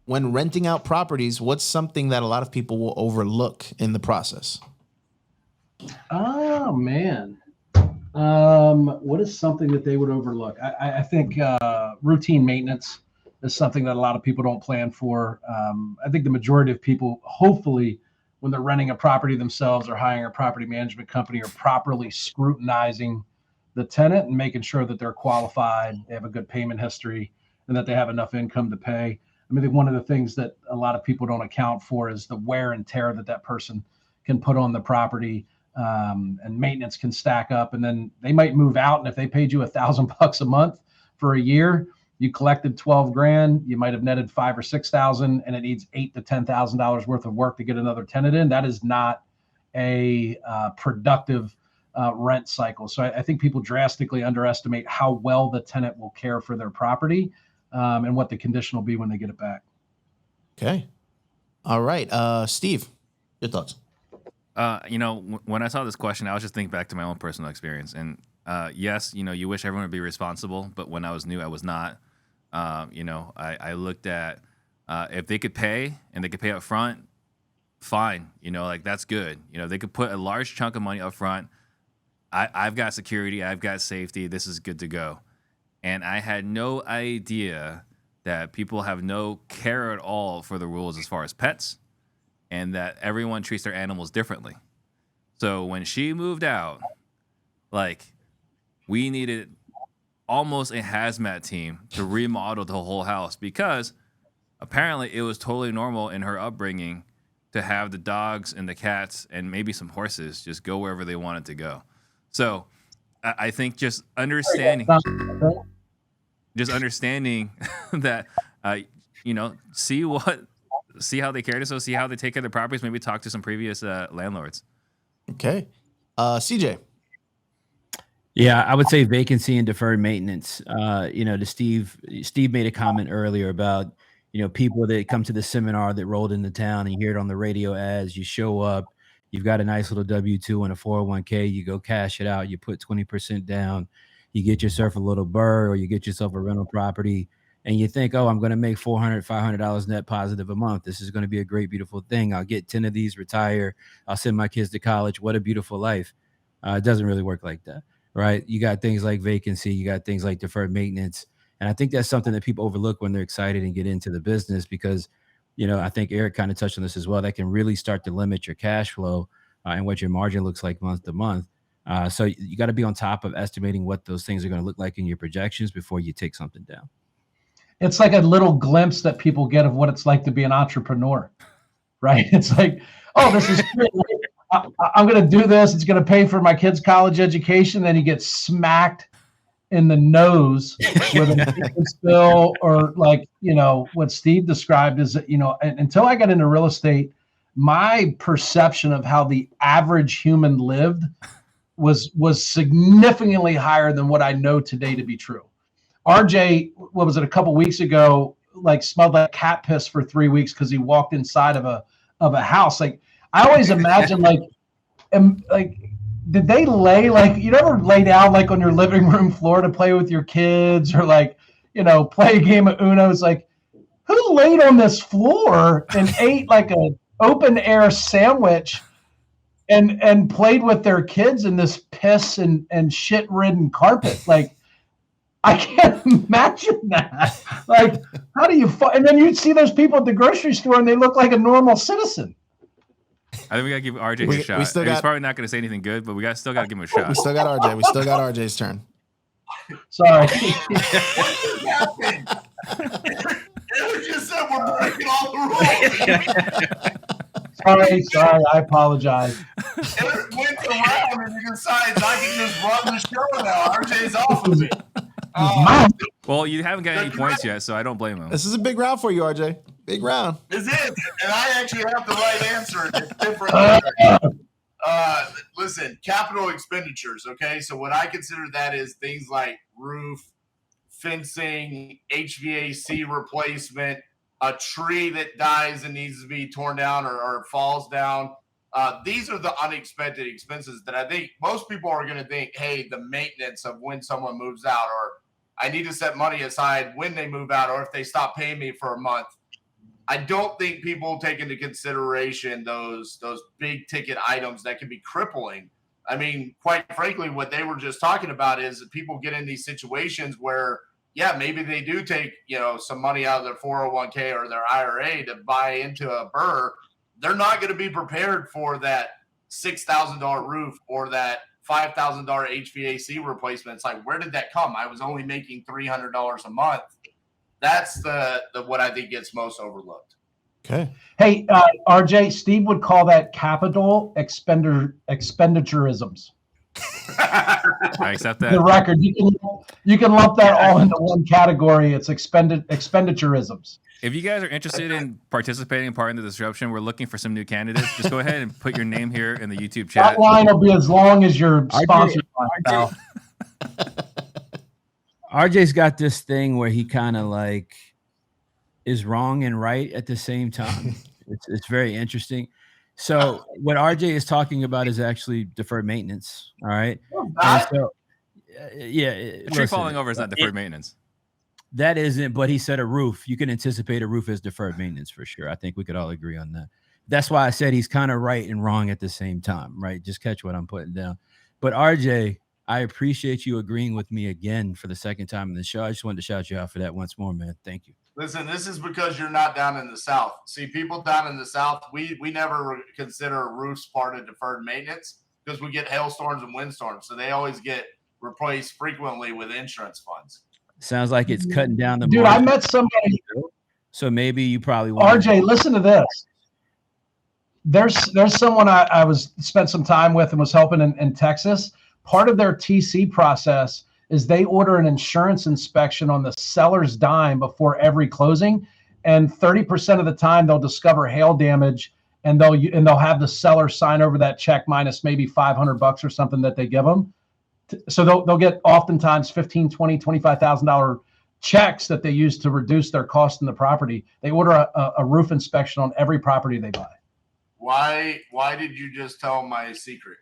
When renting out properties, what's something that a lot of people will overlook in the process? Oh man. What is something that they would overlook? I think routine maintenance is something that a lot of people don't plan for. I think the majority of people, hopefully, when they're renting a property themselves or hiring a property management company, are properly scrutinizing the tenant and making sure that they're qualified, they have a good payment history, and that they have enough income to pay. I mean, I think one of the things that a lot of people don't account for is the wear and tear that person can put on the property. And maintenance can stack up, and then they might move out. And if they paid you $1,000 a month for a year, you collected 12 grand, you might have netted 5 or 6,000, and it needs $8,000 to $10,000 worth of work to get another tenant in. That is not a productive rent cycle. So I think people drastically underestimate how well the tenant will care for their property and what the condition will be when they get it back. Okay. All right. Steve, your thoughts? When I saw this question, I was just thinking back to my own personal experience. And yes, you wish everyone would be responsible, but when I was new, I was not. I looked at if they could pay and they could pay up front, fine. That's good. They could put a large chunk of money up front. I've got security. I've got safety. This is good to go. And I had no idea that people have no care at all for the rules as far as pets, and that everyone treats their animals differently. So when she moved out, we needed almost a hazmat team to remodel the whole house, because apparently it was totally normal in her upbringing to have the dogs and the cats and maybe some horses just go wherever they wanted to go. So I think just understanding that, see how they care to, so see how they take care of their properties, maybe talk to some previous landlords. Okay. CJ. Yeah, I would say vacancy and deferred maintenance. To Steve made a comment earlier about, people that come to the seminar that rolled into town, and you hear it on the radio ads, you show up, you've got a nice little W-2 and a 401k, you go cash it out, you put 20% down, you get yourself a little burr, or you get yourself a rental property, and you think, oh, I'm going to make $400, $500 net positive a month. This is going to be a great, beautiful thing. I'll get 10 of these, retire. I'll send my kids to college. What a beautiful life. It doesn't really work like that, right? You got things like vacancy. You got things like deferred maintenance. And I think that's something that people overlook when they're excited and get into the business, because, I think Eric kind of touched on this as well. That can really start to limit your cash flow and what your margin looks like month to month. So you got to be on top of estimating what those things are going to look like in your projections before you take something down. It's like a little glimpse that people get of what it's like to be an entrepreneur, right? It's like, oh, this is great. I'm going to do this. It's going to pay for my kid's college education. Then you get smacked in the nose with a spill, or what Steve described is that, until I got into real estate, my perception of how the average human lived was significantly higher than what I know today to be true. RJ, what was it, a couple weeks ago, smelled like cat piss for 3 weeks because he walked inside of a house. I always imagine did they lay, you never lay down on your living room floor to play with your kids, or play a game of Uno? It's who laid on this floor and ate an open air sandwich and played with their kids in this piss and shit ridden carpet? I can't imagine that. How do you and then you'd see those people at the grocery store and they look like a normal citizen. I think we gotta give RJ a shot. He's probably not gonna say anything good, but still gotta give him a shot. We still got RJ. We still got RJ's turn. Sorry. What happened? It just said we're breaking all the rules. Sorry, I apologize. It went around and he decides I can just run the show now. RJ's off of it. Well, you haven't got any points yet, so I don't blame him. This is a big round for you, RJ. Big round. Is it? And I actually have the right answer. It's different. Listen, capital expenditures, okay? So what I consider that is things like roof, fencing, HVAC replacement, a tree that dies and needs to be torn down or falls down. These are the unexpected expenses that I think most people are going to think, hey, the maintenance of when someone moves out, or I need to set money aside when they move out or if they stop paying me for a month. I don't think people take into consideration those big ticket items that can be crippling. I mean, quite frankly, what they were just talking about is that people get in these situations where, yeah, maybe they do take, some money out of their 401k or their IRA to buy into a BRRRR. They're not going to be prepared for that $6,000 roof or that $5,000 HVAC replacement. It's like, where did that come? I was only making $300 a month. That's the what I think gets most overlooked. Okay. Hey, RJ, Steve would call that capital expenditureisms. I accept that. The record, you can lump that all into one category. It's expenditureisms. If you guys are interested in participating in Part in the Disruption, we're looking for some new candidates. Just go ahead and put your name here in the YouTube chat. That line will be as long as your sponsor line, pal. RJ's got this thing where he kind of like is wrong and right at the same time. It's very interesting. So what RJ is talking about is actually deferred maintenance. All right. And so, A tree falling over is not deferred maintenance. That isn't, but he said a roof. You can anticipate a roof as deferred maintenance for sure. I think we could all agree on that. That's why I said he's kind of right and wrong at the same time, right? Just catch what I'm putting down. But RJ, I appreciate you agreeing with me again for the second time in the show. I just wanted to shout you out for that once more, man. Thank you. Listen, this is because you're not down in the South. See, people down in the South, we never consider roofs part of deferred maintenance because we get hailstorms and windstorms. So they always get replaced frequently with insurance funds. Sounds like it's cutting down the Dude, margin. I met somebody. So maybe you probably want RJ, listen to this. There's someone I spent some time with and was helping in Texas. Part of their TC process is they order an insurance inspection on the seller's dime before every closing, and 30% of the time they'll discover hail damage, and they'll have the seller sign over that check minus maybe $500 or something that they give them. So they'll get oftentimes $15,000, $20,000, $25,000 checks that they use to reduce their cost in the property. They order a roof inspection on every property they buy. Why did you just tell my secret?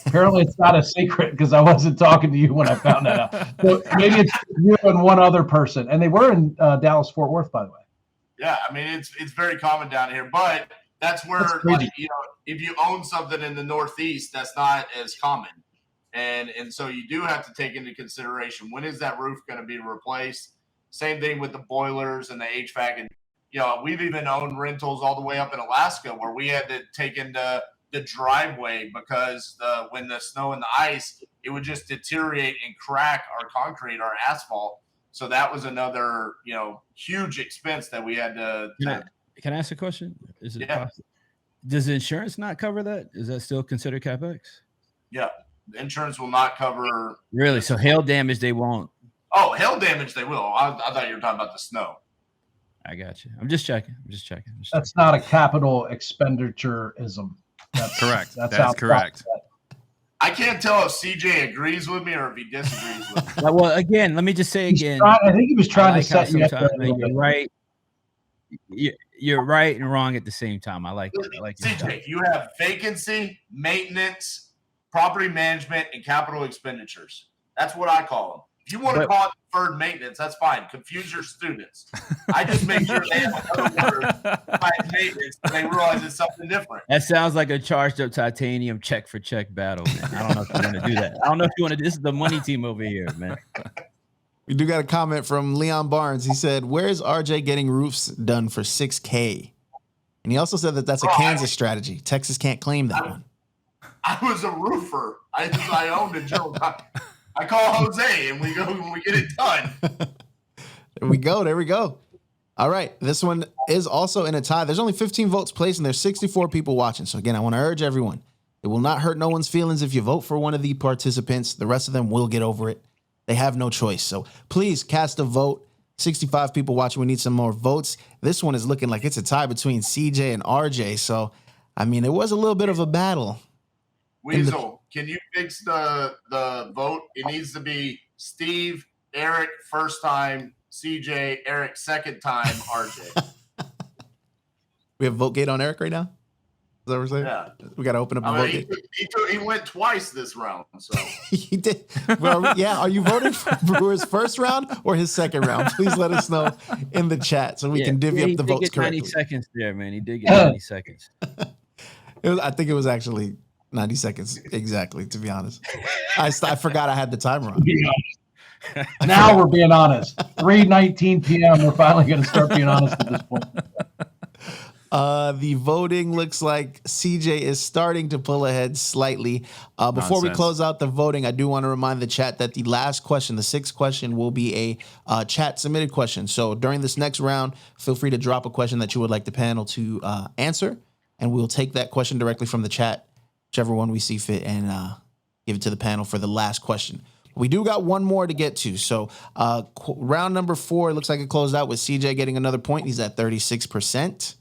Apparently it's not a secret because I wasn't talking to you when I found that out. So maybe it's you and one other person. And they were in Dallas, Fort Worth, by the way. Yeah, I mean, it's very common down here. But that's where, if you own something in the Northeast, that's not as common. And so you do have to take into consideration, when is that roof going to be replaced? Same thing with the boilers and the HVAC. And, we've even owned rentals all the way up in Alaska where we had to take into the driveway because when the snow and the ice, it would just deteriorate and crack our concrete, our asphalt. So that was another, huge expense that we had to. Can I ask a question? Is it possible? Does insurance not cover that? Is that still considered CapEx? Yeah. The insurance will not cover. Really? So hail damage, they won't. Oh, hail damage, they will. I thought you were talking about the snow. I got you. I'm just checking. That's not a capital expenditureism. That's correct. That's correct. I can't tell if CJ agrees with me or if he disagrees with me. Well, again, let me just say again. I think he was trying to set you up. You're right. You're right and wrong at the same time. I like it. CJ, you have vacancy, maintenance, property management, and capital expenditures. That's what I call them. If you want to call it deferred maintenance, that's fine. Confuse your students. I just make sure they have another word behind maintenance and they realize it's something different. That sounds like a charged up titanium check for check battle, man. I don't know if you want to do that. I don't know if you want to. This is the money team over here, man. We do got a comment from Leon Barnes. He said, "Where's RJ getting roofs done for $6,000?" And he also said that that's a Kansas strategy. Texas can't claim that one. I was a roofer. I owned a Joe. I call Jose and we go when we get it done. There we go. All right. This one is also in a tie. There's only 15 votes placed and there's 64 people watching. So again, I want to urge everyone. It will not hurt no one's feelings if you vote for one of the participants. The rest of them will get over it. They have no choice. So please cast a vote. 65 people watching. We need some more votes. This one is looking like it's a tie between CJ and RJ. So, I mean, it was a little bit of a battle. Weasel, can you fix the vote? It needs to be Steve, Eric, first time, CJ, Eric, second time, RJ. We have vote gate on Eric right now? that what we're saying? Yeah. We got to open up a I vote. mean, he went twice this round. So He did. Well, yeah. Are you voting for Brewer's first round or his second round? Please let us know in the chat so we can divvy up the he did votes get 90 correctly. seconds there, man. He did get 90 seconds. I think it was actually 90 seconds exactly, to be honest. I forgot I had the timer on. Be honest. Now we're being honest. 3:19 p.m. We're finally going to start being honest at this point. The voting looks like CJ is starting to pull ahead slightly. Before we Nonsense. close out the voting, I do want to remind the chat that the last question, the sixth question, will be a chat submitted question. So during this next round, feel free to drop a question that you would like the panel to answer, and we'll take that question directly from the chat, whichever one we see fit, and give it to the panel for the last question. We do got one more to get to. So round number 4, it looks like it closed out with CJ getting another point. He's at 36%.